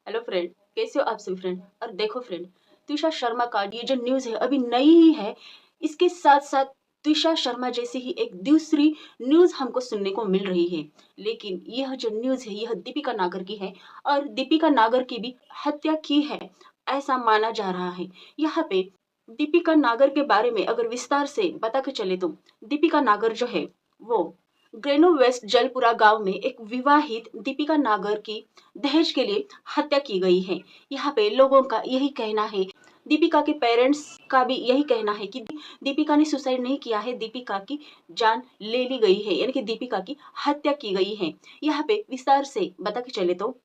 Hello friend. कैसे हो आप सभी फ्रेंड। और देखो फ्रेंड, तुषार शर्मा का ये जो न्यूज़ है अभी नई ही है। इसके साथ साथ तुषार शर्मा जैसी ही एक दूसरी न्यूज़ हमको सुनने को मिल रही है। लेकिन यह जो न्यूज़ है यह दीपिका नागर की है और दीपिका नागर की भी हत्या की है ऐसा माना जा रहा है। यहाँ पे दीपिका नागर के बारे में अगर विस्तार से बता के चले तो दीपिका नागर जो है वो ग्रेनो वेस्ट जलपुरा गांव में एक विवाहित दीपिका नागर की दहेज के लिए हत्या की गई है। यहाँ पे लोगों का यही कहना है, दीपिका के पेरेंट्स का भी यही कहना है कि दीपिका ने सुसाइड नहीं किया है, दीपिका की जान ले ली गई है, यानी कि दीपिका की हत्या की गई है। यहाँ पे विस्तार से बता के चले तो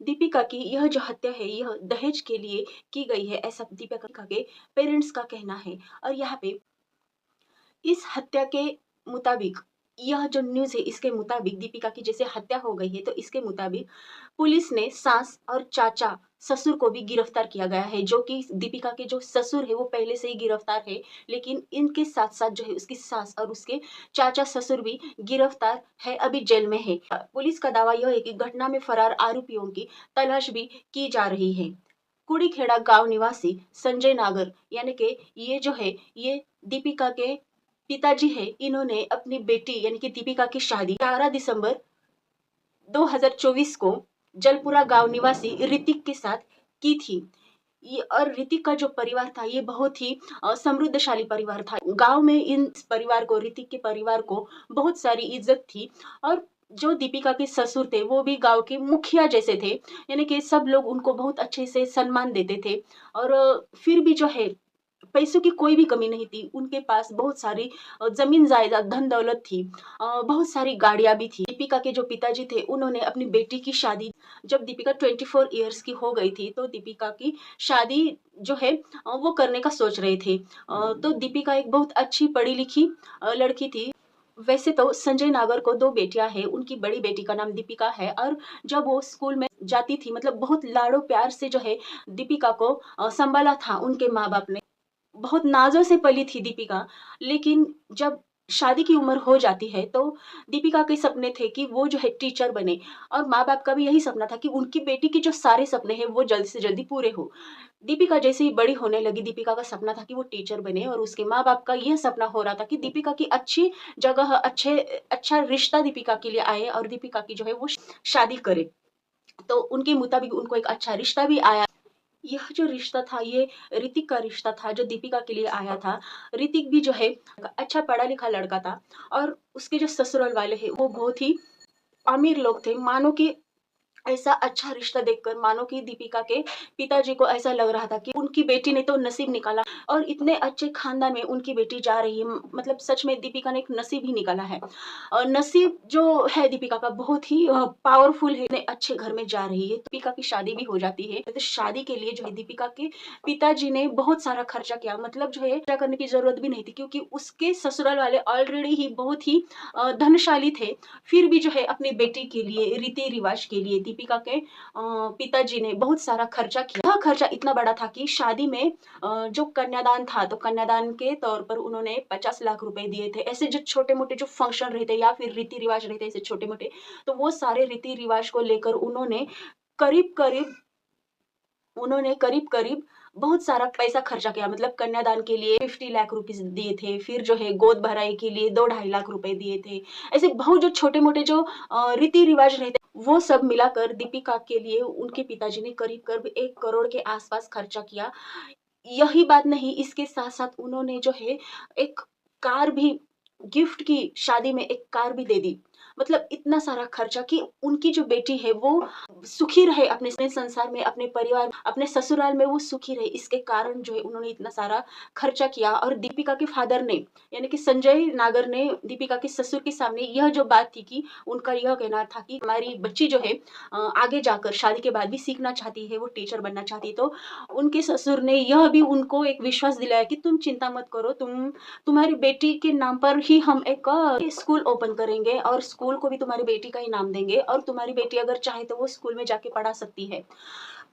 दीपिका की यह जो हत्या है यह दहेज के लिए की गई है, ऐसा दीपिका के पेरेंट्स का कहना है। और यहाँ पे इस हत्या के मुताबिक, यह जो न्यूज़ है इसके मुताबिक दीपिका की जैसे हत्या हो गई है तो इसके मुताबिक पुलिस ने सास और चाचा ससुर को भी गिरफ्तार किया गया है, जो कि दीपिका के जो ससुर है वो पहले से ही गिरफ्तार है। लेकिन इनके साथ साथ जो है उसकी सास और उसके चाचा ससुर भी गिरफ्तार है, अभी जेल में है। पुलिस का दावा यह है कि घटना में फरार आरोपियों की तलाश भी की जा रही है। कुड़ीखेड़ा गांव निवासी संजय नागर यानी कि ये जो है ये दीपिका के पिताजी है, इन्होंने अपनी बेटी यानी कि दीपिका की शादी 18 दिसंबर 2024 को जलपुरा गांव निवासी ऋतिक के साथ की थी। ये और ऋतिक का जो परिवार था ये बहुत ही समृद्धशाली परिवार था। गांव में इन परिवार को, ऋतिक के परिवार को बहुत सारी इज्जत थी। और जो दीपिका के ससुर थे वो भी गांव के मुखिया जैसे थे, यानी कि सब लोग उनको बहुत अच्छे से सम्मान देते थे। और फिर भी जो है पैसों की कोई भी कमी नहीं थी, उनके पास बहुत सारी जमीन जायदाद धन दौलत थी, बहुत सारी गाड़ियां भी थी। दीपिका के जो पिताजी थे उन्होंने अपनी बेटी की शादी, जब दीपिका 24 ईयर्स की हो गई थी तो दीपिका की शादी जो है वो करने का सोच रहे थे। तो दीपिका एक बहुत अच्छी पढ़ी लिखी लड़की थी। वैसे तो संजय नागर को दो बेटियां हैं, उनकी बड़ी बेटी का नाम दीपिका है। और जब वो स्कूल में जाती थी, मतलब बहुत लाड़ो प्यार से जो है दीपिका को संभाला था उनके माँ बाप ने। बहुत नाज़ों से पली थी दीपिका। लेकिन जब शादी की उम्र हो जाती है तो दीपिका के सपने थे कि वो जो है टीचर बने। और माँ-बाप का भी यही सपना था कि उनकी बेटी के जो सारे सपने हैं वो जल्द से जल्दी पूरे हो। दीपिका जैसे ही बड़ी होने लगी, दीपिका का सपना था कि वो टीचर बने और उसके माँ-बाप का ये सपना हो रहा था कि दीपिका की अच्छी जगह, अच्छा रिश्ता दीपिका के लिए आए और दीपिका की जो है वो शादी करे। तो उनके मुताबिक उनको एक अच्छा रिश्ता भी आया। यह जो रिश्ता था ये ऋतिक का रिश्ता था जो दीपिका के लिए आया था। ऋतिक भी जो है अच्छा पढ़ा लिखा लड़का था और उसके जो ससुराल वाले हैं वो बहुत ही अमीर लोग थे। मानो कि ऐसा अच्छा रिश्ता देखकर मानो कि दीपिका के पिताजी को ऐसा लग रहा था कि उनकी बेटी ने तो नसीब निकाला और इतने अच्छे खानदान में उनकी बेटी जा रही है। मतलब सच में दीपिका ने एक नसीब ही निकाला है। और नसीब जो है दीपिका का बहुत ही पावरफुल है, इतने अच्छे घर में जा रही है। दीपिका की शादी भी हो जाती है। तो शादी के लिए जो है दीपिका के पिताजी ने बहुत सारा खर्चा किया, मतलब जो है खर्चा करने की जरूरत भी नहीं थी क्योंकि उसके ससुराल वाले ऑलरेडी ही बहुत ही धनशाली थे। फिर भी जो है अपनी बेटी के लिए, रीति रिवाज के लिए दीपिका के पिताजी ने बहुत सारा खर्चा किया। यह खर्चा इतना बड़ा था कि शादी में जो कन्यादान था तो कन्यादान के तौर पर उन्होंने 50 लाख रुपए दिए थे। ऐसे जो छोटे मोटे जो फंक्शन रहते या फिर रीति रिवाज रहते ऐसे छोटे मोटे, तो वो सारे रीति रिवाज को लेकर करीब करीब करीब करीब बहुत सारा पैसा खर्चा किया। मतलब कन्यादान के लिए 50 लाख रुपीस दिए थे, फिर जो है गोद भराई के लिए 2-2.5 लाख रुपए दिए थे। ऐसे बहुत जो छोटे मोटे जो रीति रिवाज रहते वो सब मिलाकर दीपिका के लिए उनके पिताजी ने करीब करीब 1 करोड़ के आसपास खर्चा किया। यही बात नहीं, इसके साथ साथ उन्होंने जो है एक कार भी गिफ्ट की, शादी में एक कार भी दे दी। मतलब इतना सारा खर्चा कि उनकी जो बेटी है वो सुखी रहे अपने संसार में, अपने परिवार, अपने ससुराल में वो सुखी रहे। इसके कारण जो है उन्होंने इतना सारा खर्चा किया। और दीपिका के फादर ने, यानी कि संजय नागर ने दीपिका के ससुर के सामने यह जो बात थी कि उनका यह कहना था कि हमारी बच्ची जो है आगे जाकर शादी के बाद भी सीखना चाहती है, वो टीचर बनना चाहती है। तो उनके ससुर ने यह भी उनको एक विश्वास दिलाया कि तुम चिंता मत करो, तुम्हारी बेटी के नाम पर ही हम एक स्कूल ओपन करेंगे और स्कूल को भी तुम्हारी बेटी का ही नाम देंगे और तुम्हारी बेटी अगर चाहे तो वो स्कूल में जाके पढ़ा सकती है।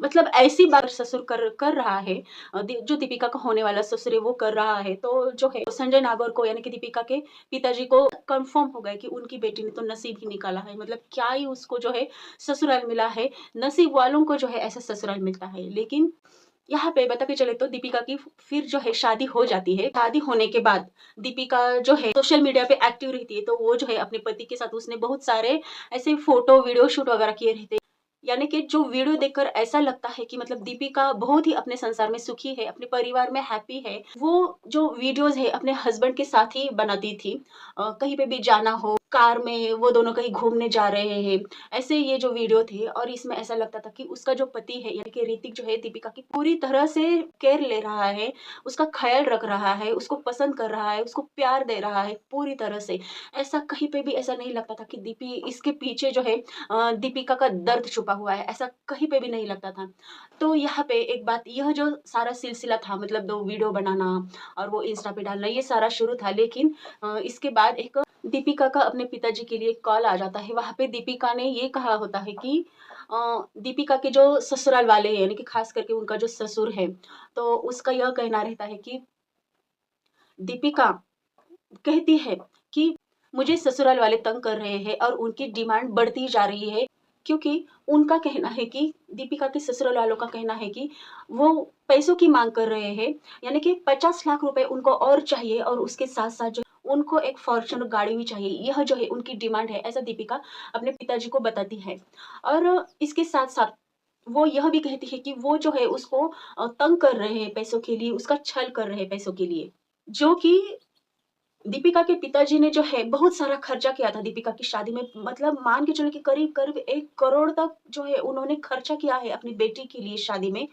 मतलब ऐसी बात ससुर कर कर रहा है, जो दीपिका का होने वाला ससुर है वो कर रहा है, तो जो है संजय नागौर को यानी कि दीपिका के पिताजी को कंफर्म हो गया कि उनकी बेटी ने तो नसीब ही निकाला है। मतलब क्या ही उसको जो है ससुराल मिला है, नसीब वालों को जो है ऐसा ससुराल मिलता है। लेकिन यहाँ पे बता के चले तो दीपिका की फिर जो है शादी हो जाती है। शादी होने के बाद दीपिका जो है सोशल मीडिया पे एक्टिव रहती है, तो वो जो है अपने पति के साथ उसने बहुत सारे ऐसे फोटो वीडियो शूट वगैरह किए रहते हैं। यानी कि जो वीडियो देखकर ऐसा लगता है कि मतलब दीपिका बहुत ही अपने संसार में सुखी है, अपने परिवार में हैप्पी है। वो जो वीडियोज़ है अपने हस्बैंड के साथ ही बनाती थी। कहीं पे भी जाना हो, कार में वो दोनों कहीं घूमने जा रहे हैं, ऐसे ये जो वीडियो थे और इसमें ऐसा लगता था कि उसका जो पति है यानी कि ऋतिक जो है दीपिका की पूरी तरह से केयर ले रहा है, उसका ख़्याल रख रहा है, उसको पसंद कर रहा है, उसको प्यार दे रहा है पूरी तरह से। ऐसा कहीं पे भी ऐसा नहीं लगता था कि इसके पीछे जो है दीपिका का दर्द छुपा हुआ है, ऐसा कहीं पे भी नहीं लगता था। तो यहाँ पे एक बात, यह जो सारा सिलसिला था मतलब 2 वीडियो बनाना और वो इंस्टा पे डालना, ये सारा शुरू था। लेकिन इसके बाद एक दीपिका का अपने पिताजी के लिए कॉल आ जाता है। वहाँ पे दीपिका ने ये कहा होता है कि दीपिका के जो ससुराल वाले हैं यानी कि ख़ास करके उनका जो ससुर है, तो उसका यह कहना रहता है कि दीपिका कहती है कि मुझे ससुराल वाले तंग कर रहे हैं और उनकी डिमांड बढ़ती जा रही है, क्योंकि उनका कहना है कि दीपिका के ससुराल वालों का कहना है कि वो पैसों की मांग कर रहे हैं, यानी कि 50 लाख रुपए उनको और चाहिए और उसके साथ साथ जो उनको एक फॉर्च्यूनर गाड़ी भी चाहिए। यह जो है उनकी डिमांड है, ऐसा दीपिका अपने पिताजी को बताती है। और इसके साथ साथ वो यह भी कहती है कि वो जो है उसको तंग कर रहे हैं पैसों के लिए, उसका छल कर रहे हैं पैसों के लिए, जो कि दीपिका के पिताजी ने जो है बहुत सारा खर्चा किया था दीपिका की शादी में। मतलब मान के चलो कि करीब-करीब 1 करोड़ तक जो है उन्होंने खर्चा किया है अपनी बेटी के लिए शादी में।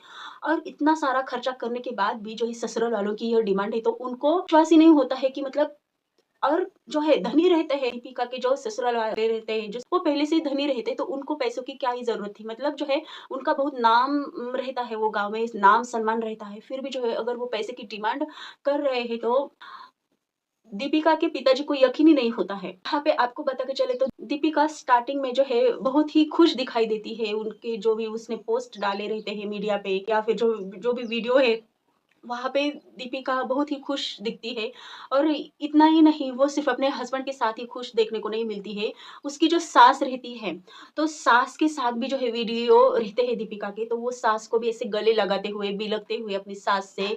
और इतना सारा खर्चा करने के बाद भी जो है ससुराल वालों की यह डिमांड है, तो उनको विश्वास ही नहीं होता है कि मतलब और जो है धनी रहते हैं, दीपिका के जो ससुराल वाले रहते हैं, जो वो पहले से ही धनी रहते हैं, तो उनको पैसों की क्या ही ज़रूरत थी। मतलब जो है उनका बहुत नाम रहता है वो गाँव में, नाम-सम्मान रहता है। फिर भी जो है अगर वो पैसे की डिमांड कर रहे हैं, तो दीपिका के पिताजी को यकीन ही नहीं होता है। यहाँ पे आपको बता के चले तो दीपिका स्टार्टिंग में जो है बहुत ही खुश दिखाई देती है, उनके जो भी उसने पोस्ट डाले रहते हैं मीडिया पे या फिर जो जो भी वीडियो है, वहाँ पे दीपिका बहुत ही खुश दिखती है। और इतना ही नहीं, वो सिर्फ़ अपने हस्बैंड के साथ ही खुश देखने को नहीं मिलती है, उसकी जो सास रहती है, तो सास के साथ भी जो है वीडियो रहते हैं दीपिका के, तो वो सास को भी ऐसे गले लगाते हुए, बिलकते हुए अपनी सास से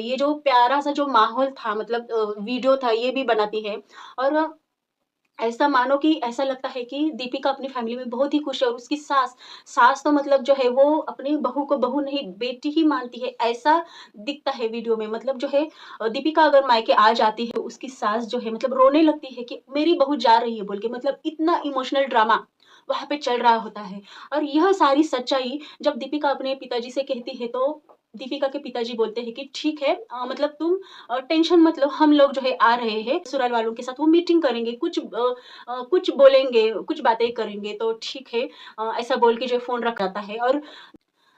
ये जो प्यारा-सा जो माहौल था मतलब वीडियो था, ये भी बनाती है। और ऐसा मानो कि ऐसा लगता है कि दीपिका अपनी फैमिली में बहुत ही खुश है और उसकी सास सास तो मतलब जो है वो अपनी बहू को बहू नहीं बेटी ही मानती है, ऐसा दिखता है वीडियो में। मतलब जो है दीपिका अगर मायके आ जाती है, उसकी सास जो है मतलब रोने लगती है कि मेरी बहू जा रही है बोल के, मतलब इतना इमोशनल ड्रामा वहाँ पे चल रहा होता है। और यह सारी सच्चाई जब दीपिका अपने पिताजी से कहती है, तो दीपिका के पिताजी बोलते हैं कि ठीक है, मतलब तुम टेंशन मत लो, हम लोग जो है आ रहे हैं ससुराल वालों के साथ, वो मीटिंग करेंगे, कुछ बोलेंगे, कुछ बातें करेंगे, तो ठीक है। ऐसा बोल के जो फ़ोन रख जाता है। और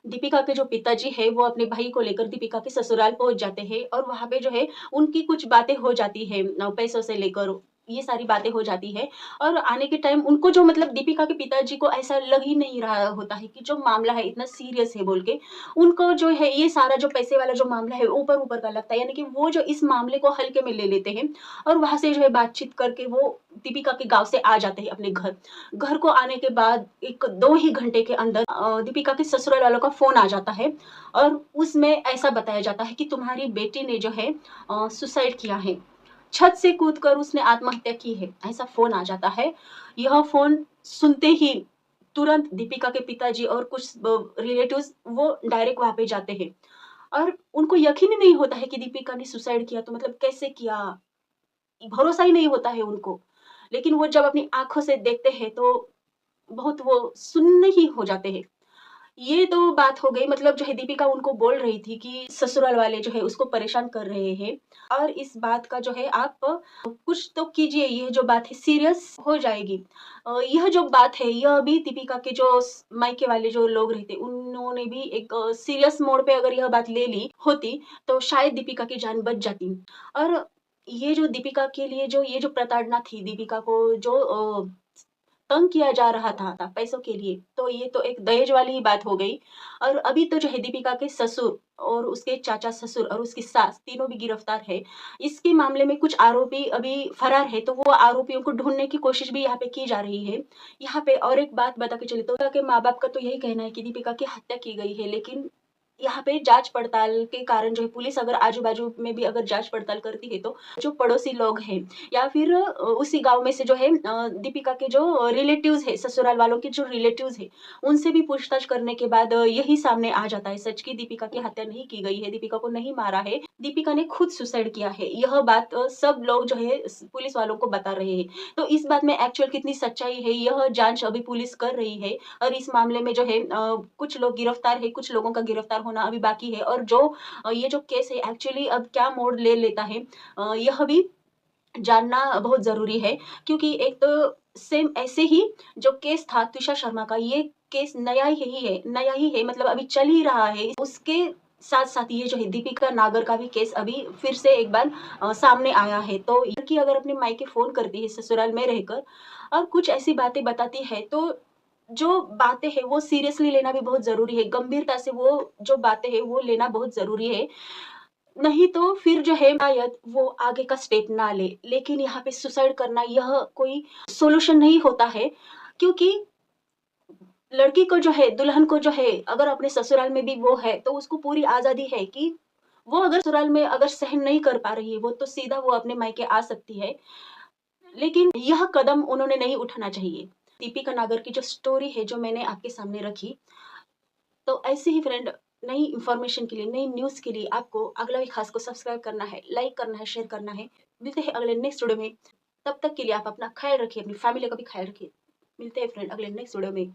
दीपिका के जो पिताजी हैं, वो अपने भाई को लेकर दीपिका के ससुराल पहुँच जाते हैं और वहाँ पे जो है उनकी कुछ बातें हो जाती हैं, पैसों से लेकर ये सारी बातें हो जाती है। और आने के टाइम उनको जो मतलब दीपिका के पिताजी को ऐसा लग ही नहीं रहा होता है कि जो मामला है इतना सीरियस है बोल के, उनको जो है ये सारा जो पैसे वाला जो मामला है ऊपर-ऊपर का लगता है, यानी कि वो जो इस मामले को हल्के में ले लेते हैं और वहाँ से जो है बातचीत करके वो दीपिका के गाँव से आ जाते हैं अपने घर। घर को आने के बाद 1-2 ही घंटे के अंदर दीपिका के ससुराल वालों का फ़ोन आ जाता है और उसमें ऐसा बताया जाता है कि तुम्हारी बेटी ने जो है सुसाइड किया है। छत से कूदकर उसने आत्महत्या की है, ऐसा फ़ोन आ जाता है। यह फ़ोन सुनते ही तुरंत दीपिका के पिताजी और कुछ रिलेटिव्स वो डायरेक्ट वहाँ पे जाते हैं और उनको यकीन ही नहीं होता है कि दीपिका ने सुसाइड किया, तो मतलब कैसे किया? भरोसा ही नहीं होता है उनको। लेकिन वो जब अपनी आँखों से देखते हैं, तो बहुत वो सुन्न ही हो जाते हैं। ये तो बात हो गई, मतलब जो है दीपिका उनको बोल रही थी कि ससुराल वाले जो है उसको परेशान कर रहे हैं और इस बात का जो है आप कुछ तो कीजिए, ये जो बात है सीरियस हो जाएगी। यह जो बात है यह भी दीपिका के जो मायके वाले जो लोग रहते उन्होंने भी एक सीरियस मोड़ पे अगर यह बात ले ली होती, तो शायद दीपिका की जान बच जाती। और ये जो दीपिका के लिए जो ये जो प्रताड़ना थी, दीपिका को जो तंग किया जा रहा था पैसों के लिए, तो ये तो एक दहेज वाली ही बात हो गई। और अभी तो जो है दीपिका के ससुर और उसके चाचा ससुर और उसकी सास तीनों भी गिरफ्तार है। इसके मामले में कुछ आरोपी अभी फरार है, तो वो आरोपियों को ढूँढने की कोशिश भी यहाँ पे की जा रही है। यहाँ पे और एक बात बता के चले तो दीपिका के माँ-बाप का तो यही कहना है कि दीपिका की हत्या की गई है, लेकिन यहाँ पे जाँच-पड़ताल के कारण जो है पुलिस अगर आजू-बाजू में भी अगर जाँच-पड़ताल करती है, तो जो पड़ोसी लोग हैं या फिर उसी गाँव में से जो है दीपिका के जो रिलेटिव्स हैं, ससुराल वालों के जो रिलेटिव्स हैं, उनसे भी पूछताछ करने के बाद यही सामने आ जाता है सच कि दीपिका की हत्या नहीं की गई है, दीपिका को नहीं मारा है, दीपिका ने खुद सुसाइड किया है। यह बात सब लोग जो है पुलिस वालों को बता रहे हैं। तो इस बात में एक्चुअल कितनी सच्चाई है, यह जाँच अभी पुलिस कर रही है और इस मामले में जो है कुछ लोग गिरफ्तार है, कुछ लोगों का गिरफ्तार होना अभी बाकी है और जो ये जो केस है एक्चुअली अब क्या मोड़ ले लेता है, यह भी जानना बहुत ज़रूरी है, क्योंकि एक तो सेम ऐसे ही जो केस था तुषार शर्मा का, ये केस नया ही है मतलब अभी चल ही रहा है। उसके साथ-साथ ये जो है दीपिका नागर का भी केस अभी फिर से एक बार सामने आया है। तो लड़की अगर अपने मायके फ़ोन करती है ससुराल में रहकर और कुछ ऐसी बातें बताती है, तो जो बातें हैं वो सीरियसली लेना भी बहुत ज़रूरी है। गंभीरता से वो जो बातें हैं वो लेना बहुत ज़रूरी है। नहीं तो फिर जो है शायद वो आगे का स्टेप ना ले। लेकिन यहाँ पे सुसाइड करना यह कोई सॉल्यूशन नहीं होता है, क्योंकि लड़की को जो है, दुल्हन को जो है, अगर अपने ससुराल में भी वो है, तो उसको पूरी आज़ादी है कि वो अगर ससुराल में अगर सहन नहीं कर पा रही है वो, तो सीधा वो अपने मायके आ सकती है। लेकिन यह कदम उन्होंने नहीं उठाना चाहिए। दीपिका नागर की जो स्टोरी है, जो मैंने आपके सामने रखी, तो ऐसे ही फ्रेंड नई इन्फॉर्मेशन के लिए, नई न्यूज़ के लिए आपको अगला भी खास को सब्सक्राइब करना है, लाइक करना है, शेयर करना है। मिलते हैं अगले नेक्स्ट वीडियो में। तब तक के लिए आप अपना ख़्याल रखिए, अपनी फैमिली का भी ख़्याल रखिए। मिलते हैं फ्रेंड अगले नेक्स्ट वीडियो में।